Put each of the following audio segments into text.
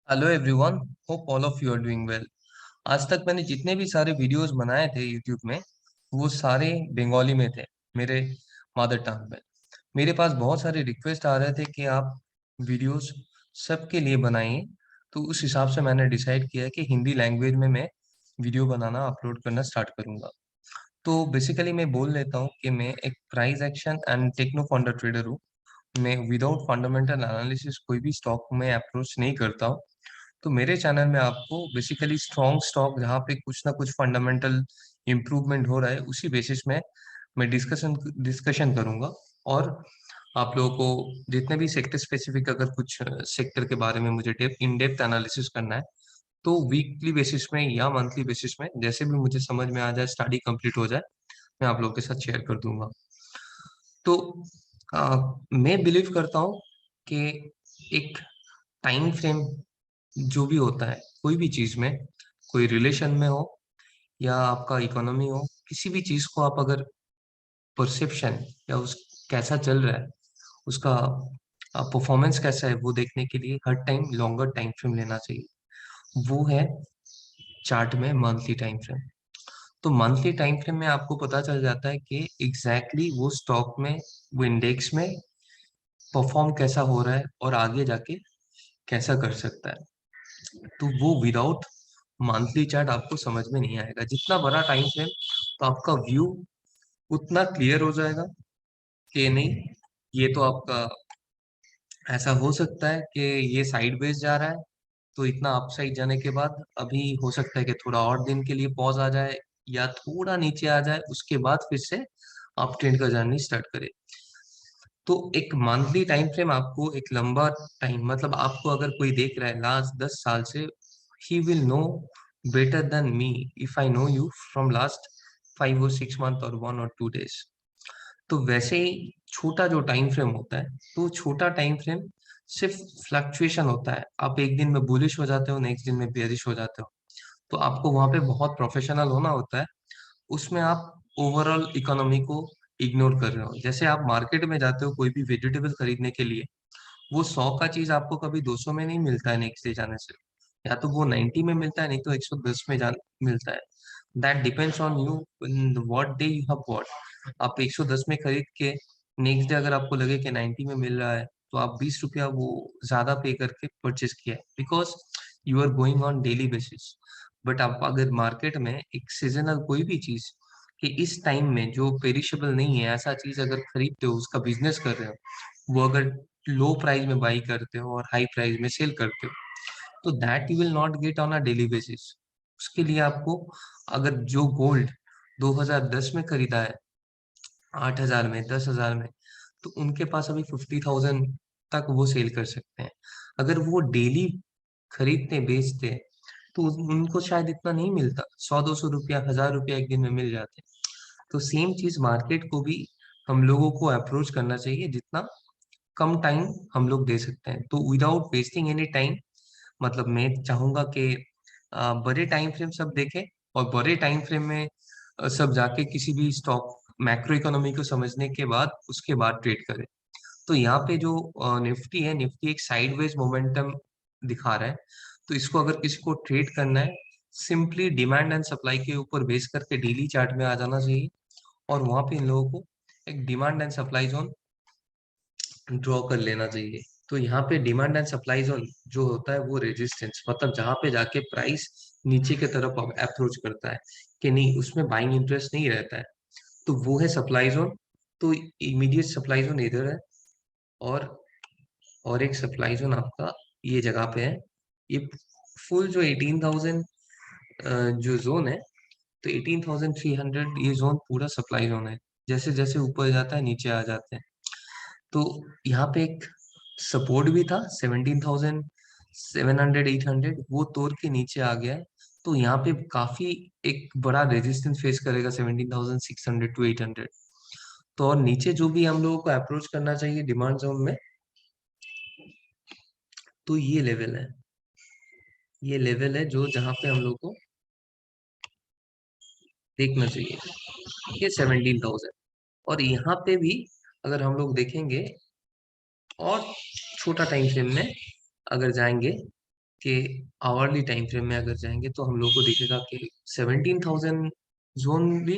Hello everyone, hope all of you are doing well. आज तक मैंने जितने भी सारे वीडियोस बनाए थे यूट्यूब में, वो सारे बंगाली में थे, मेरे मदर टंग में। मेरे पास बहुत सारे रिक्वेस्ट आ रहे थे कि आप वीडियोस सबके लिए बनाइए। तो उस हिसाब से मैंने डिसाइड किया कि हिंदी लैंग्वेज में मैं वीडियो बनाना अपलोड करना स्टार्ट करूंगा। तो बेसिकली मैं बोल लेता हूँ कि मैं एक price action and techno funda trader हूँ। मैं विदाउट फंडामेंटल एनालिसिस कोई भी स्टॉक में अप्रोच नहीं करता हूँ। तो मेरे चैनल में आपको बेसिकली स्ट्रॉन्ग स्टॉक जहाँ पे कुछ ना कुछ फंडामेंटल इम्प्रूवमेंट हो रहा है उसी बेसिस में मैं डिस्कशन डिस्कशन करूंगा। और आप लोगों को जितने भी सेक्टर स्पेसिफिक अगर कुछ सेक्टर के बारे में मुझे इन डेप्थ एनालिसिस करना है, तो वीकली बेसिस में या मंथली बेसिस में जैसे भी मुझे समझ में आ जाए, स्टडी कंप्लीट हो जाए, मैं आप लोगों के साथ शेयर कर दूंगा। तो मैं बिलीव करता हूँ कि एक टाइम फ्रेम जो भी होता है कोई भी चीज में, कोई रिलेशन में हो या आपका इकोनॉमी हो, किसी भी चीज को आप अगर परसेप्शन या उस कैसा चल रहा है, उसका परफॉर्मेंस कैसा है, वो देखने के लिए हर टाइम लॉन्गर टाइम फ्रेम लेना चाहिए। वो है चार्ट में मंथली टाइम फ्रेम। तो मंथली टाइम फ्रेम में आपको पता चल जाता है कि एग्जैक्टली वो स्टॉक में, वो इंडेक्स में परफॉर्म कैसा हो रहा है और आगे जाके कैसा कर सकता है। तो वो विदाउट मंथली चार्ट आपको समझ में नहीं आएगा। जितना बड़ा टाइम फ्रेम, तो आपका व्यू उतना क्लियर हो जाएगा कि नहीं, ये तो आपका ऐसा हो सकता है कि ये साइडवेज जा रहा है, तो इतना अपसाइड जाने के बाद अभी हो सकता है कि थोड़ा और दिन के लिए पॉज आ जाए या थोड़ा नीचे आ जाए, उसके बाद फिर से आप ट्रेंड का जर्नी स्टार्ट करें। तो एक मंथली टाइम फ्रेम आपको एक लंबा टाइम, मतलब आपको अगर कोई देख रहा है लास्ट 10 साल से, he will know better than me if I know you from last 5 और 6 मंथ और 1 और 2 डेज। तो वैसे ही छोटा जो टाइम फ्रेम होता है, तो छोटा टाइम फ्रेम सिर्फ फ्लक्चुएशन होता है। आप एक दिन में बुलिश हो जाते हो, नेक्स्ट दिन में बेरिश हो जाते हो। तो आपको वहां पे बहुत प्रोफेशनल होना होता है। उसमें आप ओवरऑल इकोनॉमी को इग्नोर कर रहे हो। जैसे आप मार्केट में जाते हो कोई भी वेजिटेबल खरीदने के लिए, वो 100 का चीज आपको कभी 200 में नहीं मिलता है नेक्स्ट डे जाने से। या तो वो 90 में मिलता है, नहीं तो 110 में मिलता है। That depends on you, what day you have bought. आप 110 में खरीद के नेक्स्ट डे अगर आपको लगे कि 90 में मिल रहा है, तो आप 20 रुपया वो ज्यादा पे करके परचेज किया है, because you are going on daily basis. But आप अगर मार्केट में एक सीजनल कोई भी चीज कि इस टाइम में जो पेरिशेबल नहीं है, ऐसा चीज अगर खरीदते हो, उसका बिजनेस कर रहे हो, वो अगर लो प्राइस में बाई करते हो और हाई प्राइस में सेल करते हो, तो that you will not get on a daily basis. उसके लिए आपको, अगर जो गोल्ड 2010 में खरीदा है 8,000 में, 10,000 में, तो उनके पास अभी 50,000 तक वो सेल कर सकते हैं। अगर वो डेली खरीदते बेचते, तो उनको शायद इतना नहीं मिलता, 100-200 रुपया, 1,000 रुपया एक दिन में मिल जाते। तो सेम चीज मार्केट को भी हम लोगों को अप्रोच करना चाहिए, जितना कम टाइम हम लोग दे सकते हैं। तो विदाउट वेस्टिंग एनी टाइम, मतलब मैं चाहूंगा कि बड़े टाइम फ्रेम सब देखें, और बड़े टाइम फ्रेम में सब जाके किसी भी स्टॉक मैक्रो इकोनॉमी को समझने के बाद उसके बाद ट्रेड करें। तो यहाँ पे जो निफ्टी है, निफ्टी एक साइडवेज मोमेंटम दिखा रहा है। तो इसको अगर किसी को ट्रेड करना है, सिंपली डिमांड एंड सप्लाई के ऊपर बेस करके डेली चार्ट में आ जाना चाहिए, और वहां पे इन लोगों को एक demand and supply zone draw कर लेना चाहिए। तो यहाँ पे डिमांड एंड सप्लाई जोन जो होता है वो रेजिस्टेंस, मतलब जहाँ पे जाके प्राइस नीचे की तरफ अप्रोच करता है कि नहीं, उसमें बाइंग इंटरेस्ट नहीं रहता है, तो वो है सप्लाई जोन। तो इमीडिएट सप्लाई जोन इधर है, और एक सप्लाई जोन आपका ये जगह पे है। ये फुल जो 18,000 जो जोन है, तो 18,300 ये जोन पूरा सप्लाई जोन है। जैसे जैसे ऊपर जाता है नीचे आ जाते हैं। तो यहाँ पे एक सपोर्ट भी था 17,700 800, वो तोड़ के नीचे आ गया है। तो यहाँ पे काफी एक बड़ा रेजिस्टेंस फेस करेगा 17,600 to 800। तो और नीचे जो भी हम लोगों को अप्रोच करना चाहिए डिमांड जोन में, तो ये लेवल है। ये लेवल है जो जहाँ पे हम लोग को देखना चाहिए, ये 17,000। और यहाँ पे भी अगर हम लोग देखेंगे और छोटा टाइम फ्रेम में अगर जाएंगे कि आवरली टाइम फ्रेम में अगर जाएंगे तो हम लोग को दिखेगा कि 17,000 जोन भी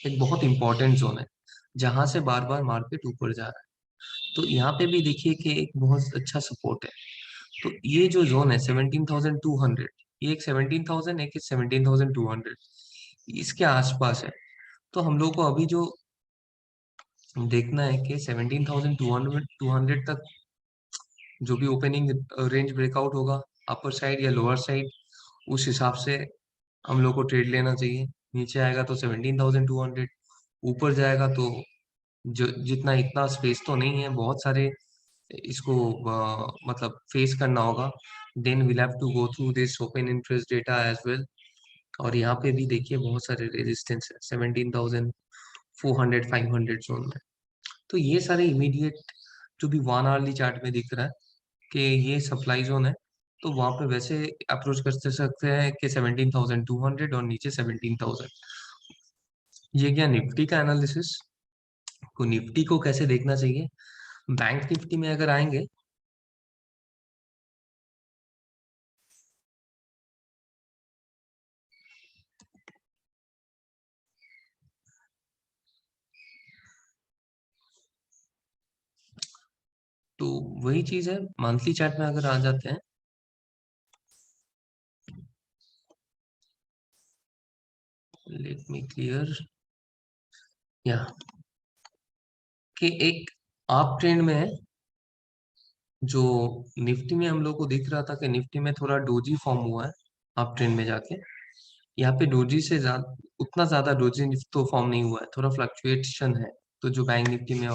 एक बहुत इंपॉर्टेंट जोन है, जहां से बार बार मार्केट ऊपर जा रहा है। तो यहाँ पे भी देखिए कि एक बहुत अच्छा सपोर्ट है। तो ये जो जोन है 17,200, ये एक 17,000, एक 17,200, इसके आसपास है। तो हम लोग को अभी जो देखना है कि 17,200 तक जो भी ओपनिंग रेंज ब्रेकआउट होगा, अपर साइड या लोअर साइड, उस हिसाब से हम लोग को ट्रेड लेना चाहिए। नीचे आएगा तो 17,200, ऊपर जाएगा तो जो जितना इतना स्पेस तो नहीं है, बहुत सारे इसको मतलब फेस करना होगा। Then will have to go through this open interest data as well. और यहाँ पे भी देखिए बहुत सारे रेजिस्टेंस है 17,400 500 जोन में। तो ये सारे इमीडिएट जो भी 1 आवरली चार्ट में दिख रहा है कि ये सप्लाई जोन है, तो वहां पे वैसे अप्रोच कर सकते हैं कि 17,200 और नीचे 17,000। ये क्या निफ्टी का एनालिसिस। को निफ्टी को कैसे देखना चाहिए, बैंक निफ्टी में अगर आएंगे तो वही चीज है, मंथली चार्ट में अगर आ जाते हैं, लेट मी क्लियर या कि एक आप ट्रेंड में है। जो निफ्टी में हम लोग को दिख रहा था कि निफ्टी में थोड़ा डोजी फॉर्म हुआ है आप ट्रेंड में जाके। यहाँ पे डोजी से ज्यादा, उतना ज्यादा डोजी तो फॉर्म नहीं हुआ है, थोड़ा फ्लक्चुएशन है। तो जो बैंक निफ्टी में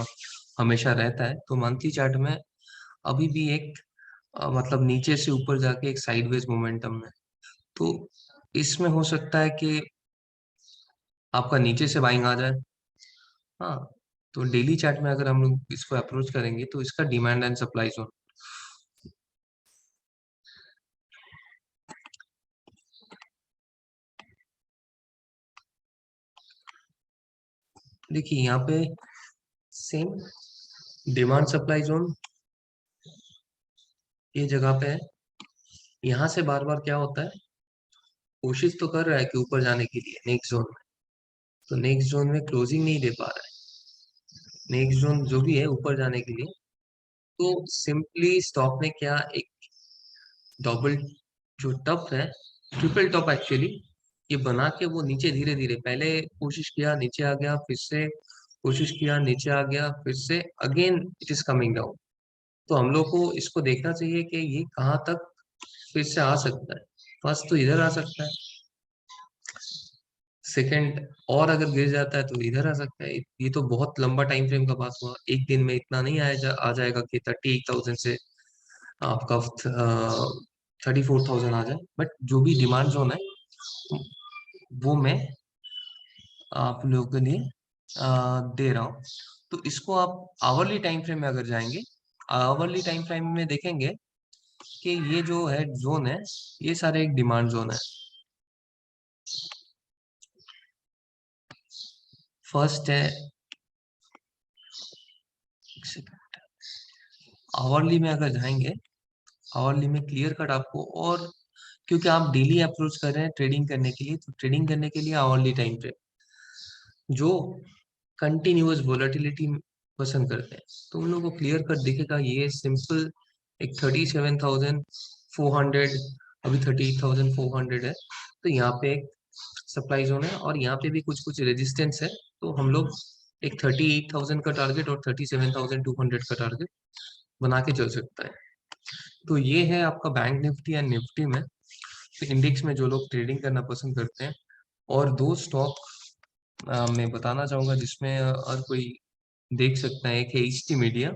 हमेशा रहता है, तो मंथली चार्ट में अभी भी एक मतलब नीचे से ऊपर जाके एक साइडवेज मोमेंटम में। तो इसमें हो सकता है कि आपका नीचे से बाइंग आ जाए। हाँ, तो डेली चार्ट में अगर हम लोग इसको अप्रोच करेंगे तो इसका डिमांड एंड सप्लाई जोन देखिए, यहाँ पे सेम डिमांड सप्लाई जोन ये जगह पे है। यहाँ से बार बार क्या होता है, कोशिश तो कर रहा है कि ऊपर जाने के लिए नेक्स्ट जोन में, तो नेक्स्ट जोन में क्लोजिंग नहीं दे पा रहा है। नेक्स्ट जोन जो भी है ऊपर जाने के लिए, तो सिंपली स्टॉक ने क्या एक डबल जो टॉप है, ट्रिपल टॉप एक्चुअली, ये बना के वो नीचे धीरे धीरे पहले कोशिश किया, नीचे आ गया, फिर से कोशिश किया, नीचे आ गया, फिर से again it is coming down. तो हम लोग को इसको देखना चाहिए कि ये कहाँ तक फिर से आ सकता है। फर्स्ट तो इधर आ सकता है, सेकंड और अगर गिर जाता है तो इधर आ सकता है। ये तो बहुत लंबा टाइम फ्रेम का बात हुआ, एक दिन में इतना नहीं आ जाएगा कि 38,000 से आपका 34,000 आ जाए। बट जो भी डिमांड जोन है वो मैं आप लोगों के लिए दे रहा हूँ। तो इसको आप आवरली टाइम फ्रेम में अगर जाएंगे, आवरली टाइम फ्रेम में देखेंगे कि ये जो है जोन है, ये सारे एक डिमांड जोन है। फर्स्ट है, आवरली में अगर जाएंगे, आवरली में क्लियर कट आपको, और क्योंकि आप डेली अप्रोच कर रहे हैं ट्रेडिंग करने के लिए, तो ट्रेडिंग करने के लिए आवरली टाइम फ्रेम जो कंटिन्यूअस वोलेटिलिटी पसंद करते हैं, तो उन लोगों को क्लियर कट दिखेगा। ये सिंपल एक 37,400, अभी 38,400 है। तो यहाँ पे एक सप्लाई जोन है और यहाँ पे भी कुछ कुछ रेजिस्टेंस है। तो हम लोग एक 38,000 का टारगेट और 37,200 का टारगेट बना के चल सकता है। तो ये है आपका बैंक निफ्टी एंड निफ्टी में, तो इंडेक्स में जो लोग ट्रेडिंग करना पसंद करते हैं। और दो स्टॉक मैं बताना चाहूंगा जिसमें हर कोई देख सकता है। एक है ईस्ट मीडिया।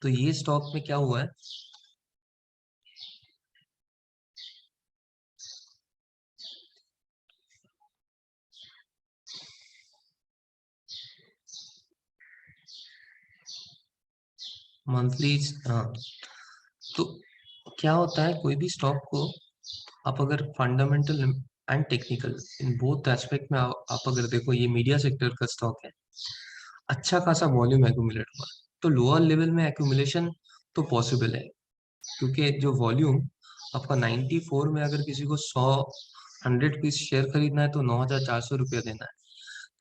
तो ये स्टॉक में क्या हुआ है, मंथली, हाँ। तो क्या होता है, कोई भी स्टॉक को आप अगर fundamental and technical in both aspect में आप अगर देखो, ये मीडिया सेक्टर का स्टॉक है। अच्छा खासा वॉल्यूम एक्यूमुलेट हुआ है। तो लोअर लेवल में एक्यूमुलेशन तो पॉसिबल है, क्योंकि जो वॉल्यूम आपका 94 में अगर किसी को 100 पीस शेयर खरीदना है तो 9,400 रुपया देना है।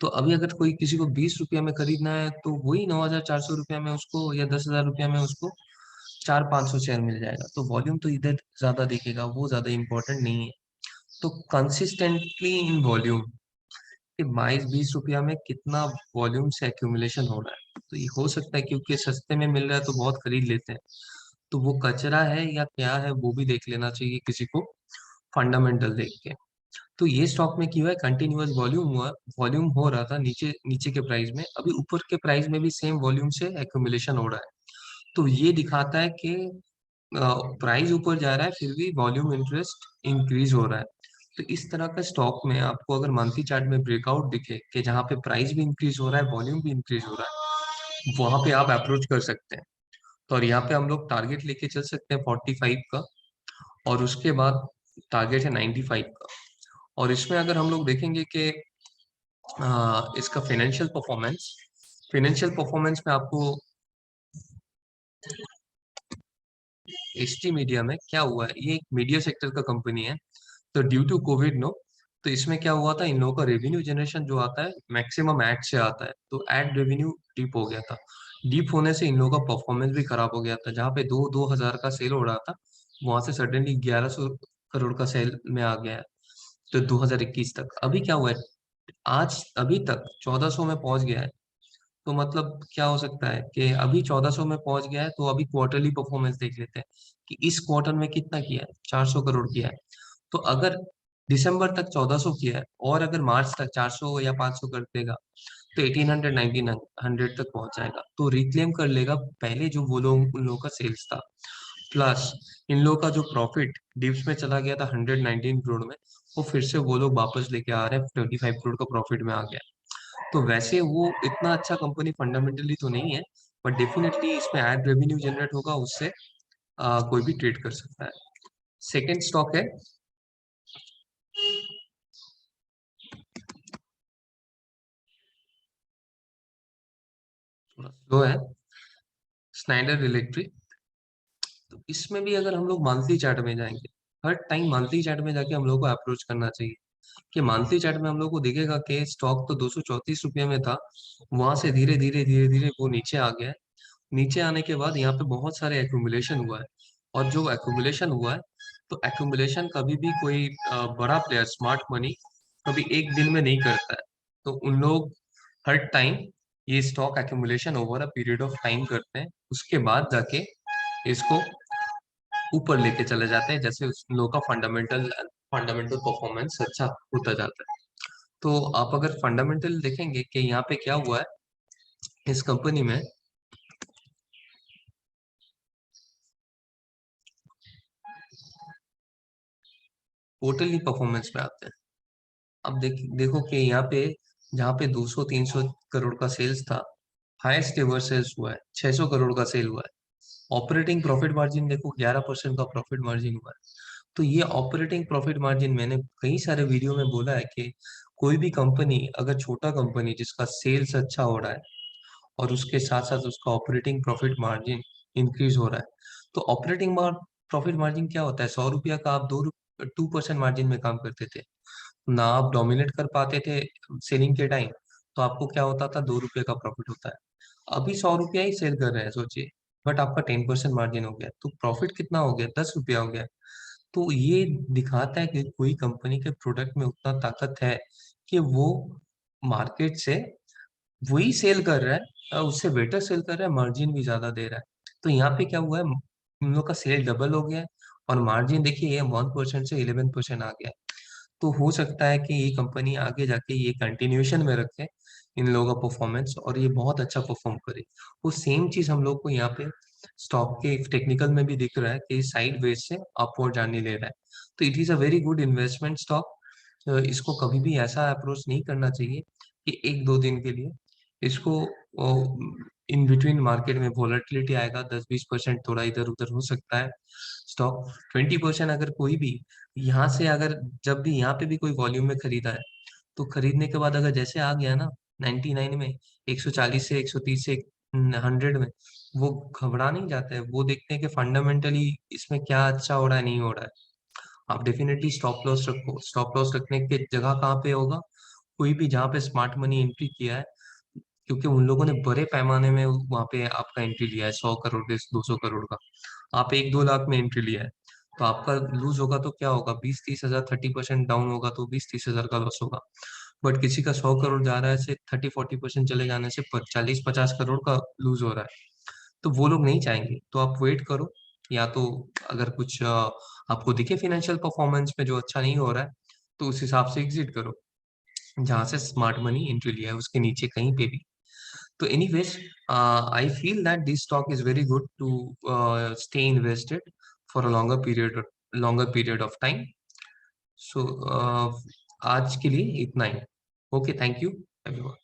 तो अभी अगर कोई किसी को 20 रुपया में खरीदना है तो वही 9,400 रुपया में उसको, या 10,000 रुपया में उसको 400-500 शेयर मिल जाएगा। तो वॉल्यूम तो इधर ज्यादा दिखेगा, वो ज्यादा इंपॉर्टेंट नहीं है। तो कंसिस्टेंटली इन वॉल्यूम कि 22-20 रुपया में कितना वॉल्यूम से एक्यूमुलेशन हो रहा है। तो ये हो सकता है क्योंकि सस्ते में मिल रहा है तो बहुत खरीद लेते हैं। तो वो कचरा है या क्या है वो भी देख लेना चाहिए किसी को, फंडामेंटल देख के। तो ये स्टॉक में क्यों है, कंटिन्यूअस वॉल्यूम हुआ, वॉल्यूम हो रहा था नीचे नीचे के प्राइस में, अभी ऊपर के प्राइस में भी सेम वॉल्यूम से एक्यूमुलेशन हो रहा है। तो ये दिखाता है कि प्राइस ऊपर जा रहा है फिर भी वॉल्यूम इंटरेस्ट इंक्रीज हो रहा है। तो इस तरह का स्टॉक में आपको अगर मंथली चार्ट में ब्रेकआउट दिखे कि जहाँ पे प्राइस भी इंक्रीज हो रहा है, वॉल्यूम भी इंक्रीज हो रहा है, वहां पे आप अप्रोच कर सकते हैं। तो और यहाँ पे हम लोग टारगेट लेके चल सकते हैं 45 का, और उसके बाद टारगेट है 95 का। और इसमें अगर हम लोग देखेंगे कि इसका फाइनेंशियल परफॉर्मेंस में आपको एच टी मीडिया में क्या हुआ है, ये एक मीडिया सेक्टर का कंपनी है। तो ड्यू टू कोविड नो, तो इसमें क्या हुआ था, इन लोगों का रेवेन्यू जनरेशन जो आता है मैक्सिमम एड से आता है, तो एड रेवेन्यू डिप हो गया था। डिप होने से इन लोगों का परफॉर्मेंस भी खराब हो गया था। जहाँ पे 2-2 हजार का सेल हो रहा था, वहां से सडनली 1,100 करोड़ का सेल में आ गया है। तो 2021 तक अभी क्या हुआ है, आज अभी तक 1,400 में पहुंच गया है। तो मतलब क्या हो सकता है कि अभी 1,400 में पहुंच गया है, तो अभी क्वार्टरली परफॉर्मेंस देख लेते हैं कि इस क्वार्टर में कितना किया है, 400 करोड़ किया है। तो अगर दिसंबर तक 1,400 किया है और अगर मार्च तक 400 या 500 कर देगा, तो 1,800 1,900 तक पहुंच जाएगा, तो रिक्लेम कर लेगा पहले जो वो लोग उन लोगों का सेल्स था। प्लस इन लोगों का जो प्रॉफिट डिप्स में चला गया था 119 करोड़ में, वो फिर से वो लोग वापस लेके आ रहे हैं, 25 करोड़ का प्रॉफिट में आ गया। तो वैसे वो इतना अच्छा कंपनी फंडामेंटली तो नहीं है, बट डेफिनेटली इसमें एड रेवेन्यू जनरेट होगा, उससे कोई भी ट्रेड कर सकता है। सेकेंड स्टॉक है, थोड़ा स्लो है, स्नाइडर इलेक्ट्रिक। तो इसमें भी अगर हम लोग मंथली चार्ट में जाएंगे, हर टाइम मंथली चार्ट में जाके हम लोग को अप्रोच करना चाहिए कि मंथली चार्ट में हम लोग को दिखेगा कि स्टॉक तो 234 रुपये में था, वहां से धीरे धीरे धीरे धीरे वो नीचे आ गया है। नीचे आने के बाद यहाँ पे बहुत सारे एक्यूमुलेशन हुआ है, और जो एक्यूमुलेशन हुआ है, तो एक्यूमुलेशन कभी भी कोई बड़ा प्लेयर स्मार्ट मनी कभी एक दिन में नहीं करता है। तो उन लोग हर टाइम ये stock accumulation over a period of time करते हैं, उसके बाद जाके इसको ऊपर लेके चले जाते हैं, जैसे उस लोग का फंडामेंटल फंडामेंटल परफॉर्मेंस अच्छा होता जाता है। तो आप अगर फंडामेंटल देखेंगे कि यहाँ पे क्या हुआ है इस कंपनी में, टोटली परफॉर्मेंस पे आते हैं। अब देखो कि यहाँ पे जहाँ पे 200-300 करोड़ का सेल्स था, हाईएस्ट एवर सेल्स हुआ है, 600 करोड़ का सेल हुआ है। ऑपरेटिंग प्रॉफिट मार्जिन देखो 11% का प्रॉफिट मार्जिन हुआ है। तो ये ऑपरेटिंग प्रॉफिट मार्जिन मैंने कई सारे वीडियो में बोला है कि कोई भी कंपनी, अगर छोटा कंपनी जिसका सेल्स अच्छा हो रहा है और उसके साथ साथ उसका ऑपरेटिंग प्रॉफिट मार्जिन इंक्रीज हो रहा है, तो ऑपरेटिंग प्रॉफिट मार्जिन क्या होता है, 100 रुपया का आप 2% मार्जिन में काम करते थे ना, आप डोमिनेट कर पाते थे सेलिंग के टाइम, तो आपको क्या होता था, 2 रुपये का प्रॉफिट होता है। अभी 100 रुपया ही सेल कर रहे हैं सोचिए, बट आपका 10% मार्जिन हो गया, तो प्रॉफिट कितना हो गया, 10 रुपया हो गया। तो ये दिखाता है कि कोई कंपनी के प्रोडक्ट में उतना ताकत है कि वो मार्केट से वही सेल कर रहा है, उससे बेटर सेल कर रहा है, मार्जिन भी ज्यादा दे रहा है। तो यहाँ पे क्या हुआ है, हम लोग का सेल डबल हो गया है, और मार्जिन देखिए ये 1% से 11% आ गया है। तो हो सकता है कि ये कंपनी आगे जाके ये कंटिन्यूएशन में रखे इन लोगों का परफॉर्मेंस, और ये बहुत अच्छा परफॉर्म करे। वो सेम चीज हम लोग को यहाँ पे स्टॉक के टेक्निकल में भी दिख रहा है कि साइड वेज से अपवर्ड जाने ले रहा है। तो it is a very good investment stock. इसको कभी भी ऐसा अप्रोच नहीं करना चाहिए कि एक दो दिन के लिए इसको, इन बिटवीन मार्केट में वोलेटिलिटी आएगा, 10-20% थोड़ा इधर उधर हो सकता है स्टॉक, 20% अगर कोई भी यहाँ से अगर जब भी यहाँ पे भी कोई वॉल्यूम में खरीदा है, तो खरीदने के बाद अगर जैसे आ गया ना 99 में, 140 से 130 से 100 में, वो घबरा नहीं जाते हैं। वो देखते हैं कि फंडामेंटली इसमें क्या अच्छा हो रहा है, नहीं हो रहा है। आप डेफिनेटली स्टॉप लॉस रखो। स्टॉप लॉस रखने की जगह कहाँ पे होगा? कोई भी जहाँ पे स्मार्ट मनी एंट्री किया है, क्योंकि उन लोगों ने बड़े पैमाने में वहाँ पे आपका एंट्री लिया है, 100 करोड़ के, 200 करोड़ का। आप 1-2 लाख में एंट्री लिया है, तो आपका लूज होगा तो क्या होगा? 20-30 हजार, 30% डाउन होगा तो 20-30 हजार का लॉस होगा। बट किसी का 100 करोड़ जा रहा है, से 30-40% चले जाने से 40-50 करोड़ का लूज हो रहा है। तो वो लोग नहीं चाहेंगे, तो आप वेट करो। या तो अगर कुछ आपको दिखे फाइनेंशियल परफॉर्मेंस में जो अच्छा नहीं हो रहा है, तो उस हिसाब से एग्जिट करो। जहाँ से स्मार्ट मनी एंट्री लिया है उसके नीचे कहीं पे भी। तो anyways, I feel that this stock is very good to stay invested for a longer period of time. So आज के लिए इतना ही। Okay, thank you everyone.